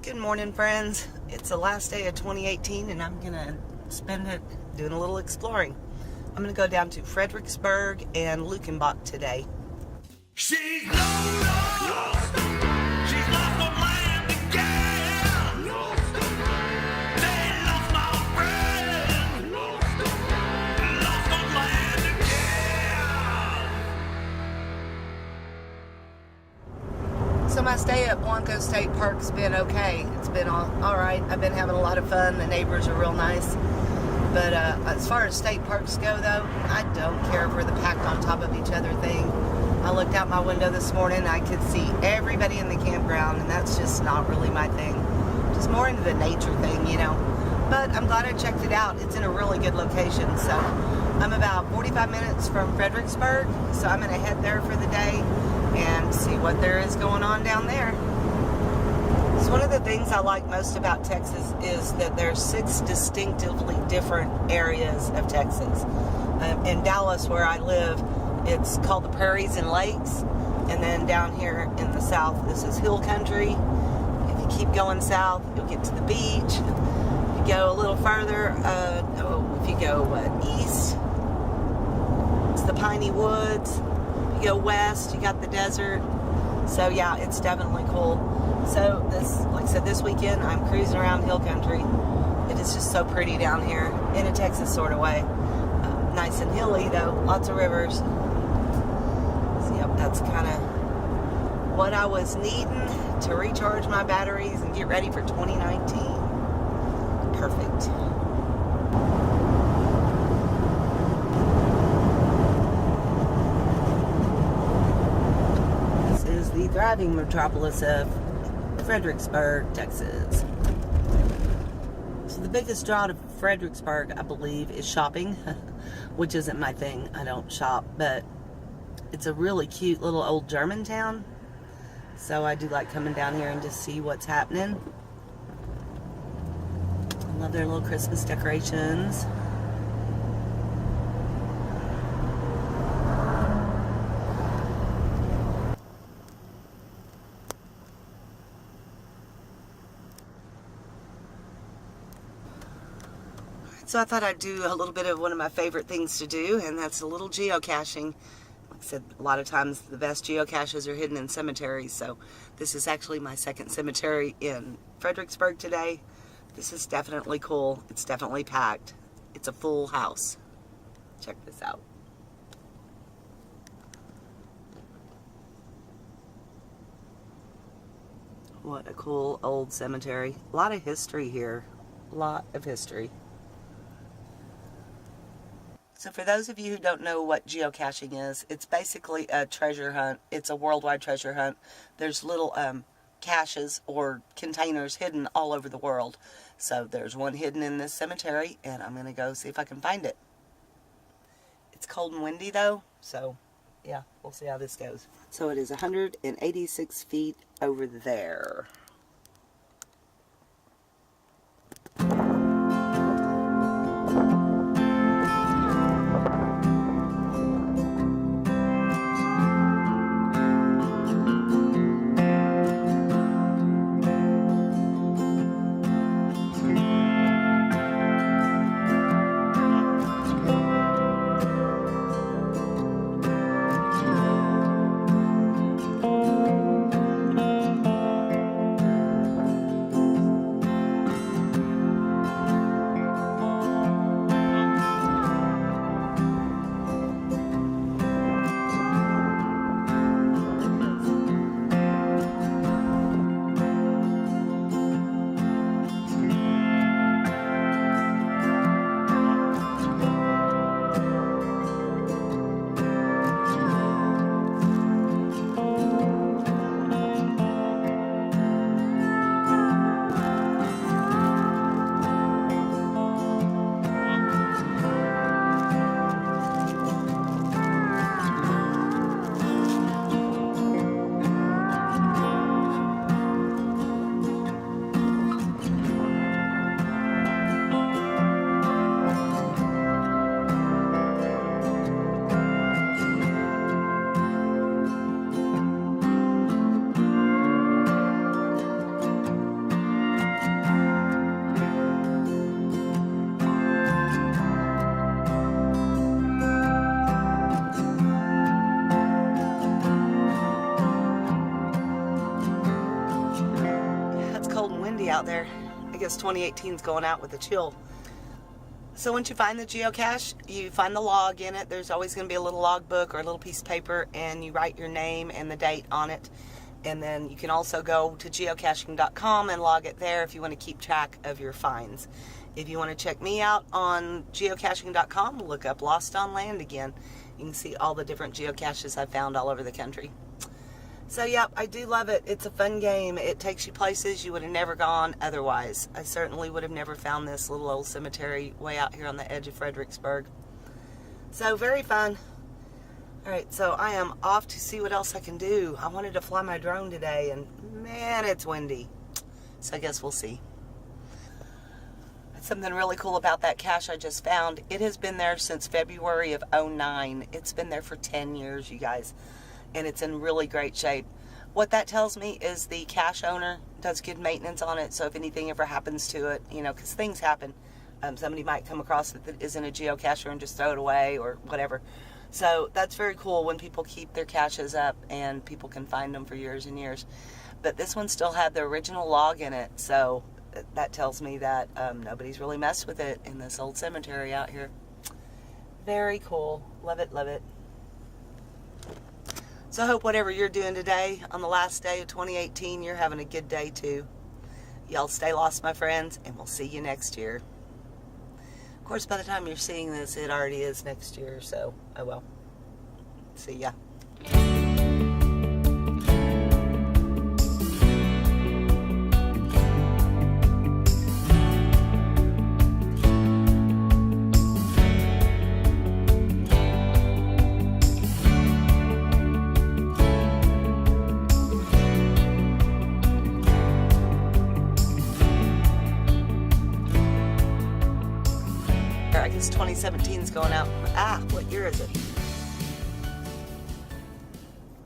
Good morning, friends. It's the last day of 2018 and I'm gonna spend it doing a little exploring. I'm gonna go down to Fredricksburg and Lukenbach today. She's Lola. She's lost on land again. They lost my friend. Lost on land again. So my stay at Blanco State Park's been okay. It's been all right. I've been having a lot of fun. The neighbors are real nice. But as far as state parks go, though, I don't care for the packed on top of each other thing. I looked out my window this morning, I could see everybody in the campground, and that's just not really my thing. Just more into the nature thing, you know. But I'm glad I checked it out. It's in a really good location. So I'm about 45 minutes from Fredricksburg, so I'm going to head there for the day and see what there is going on down there. So one of the things I like most about Texas is that there's 6 distinctively different areas of Texas. In Dallas, where I live, it's called the Prairies and Lakes, and then down here in the south, this is hill country. If you keep going south, you'll get to the beach. If you go a little further, if you go east, it's the piney woods. If you go west, you got the desert. So yeah, it's definitely cool. So this, like I said, this weekend I'm cruising around hill country. It is just so pretty down here, in a Texas sort of way. Nice and hilly though, lots of rivers. So yep, that's kind of what I was needing to recharge my batteries and get ready for 2019. Perfect. This is the thriving metropolis of Fredricksburg, Texas. So the biggest draw to Fredricksburg, I believe, is shopping, which isn't my thing. I don't shop, but it's a really cute little old German town. So I do like coming down here and just see what's happening. I love their little Christmas decorations. So I thought I'd do a little bit of one of my favorite things to do, and that's a little geocaching. Like I said, a lot of times the best geocaches are hidden in cemeteries, so this is actually my second cemetery in Fredricksburg today. This is definitely cool. It's definitely packed. It's a full house. Check this out. What a cool old cemetery. A lot of history here. A lot of history. So for those of you who don't know what geocaching is, it's basically a treasure hunt. It's a worldwide treasure hunt. There's little caches or containers hidden all over the world. So there's one hidden in this cemetery, and I'm going to go see if I can find it. It's cold and windy though, so yeah, we'll see how this goes. So it is 186 feet over there. out there. I guess 2018 is going out with a chill. So once you find the geocache, you find the log in it. There's always going to be a little log book or a little piece of paper, and you write your name and the date on it. And then you can also go to geocaching.com and log it there if you want to keep track of your finds. If you want to check me out on geocaching.com, look up Lost on Land again. You can see all the different geocaches I've found all over the country. So yeah, I do love it. It's a fun game. It takes you places you would have never gone otherwise. I certainly would have never found this little old cemetery way out here on the edge of Fredricksburg. So very fun. Alright, so I am off to see what else I can do. I wanted to fly my drone today, and man, it's windy. So I guess we'll see. Something really cool about that cache I just found. It has been there since February of '09. It's been there for 10 years, you guys. And it's in really great shape. What that tells me is the cache owner does good maintenance on it. So if anything ever happens to it, you know, because things happen. Somebody might come across it that isn't a geocacher and just throw it away or whatever. So that's very cool when people keep their caches up and people can find them for years and years. But this one still had the original log in it. So that tells me that nobody's really messed with it in this old cemetery out here. Very cool. Love it, love it. So I hope whatever you're doing today on the last day of 2018, you're having a good day too. Y'all stay lost, my friends, and we'll see you next year. Of course, by the time you're seeing this, it already is next year, so oh well. See ya. I guess 2017 is going out. What year is it?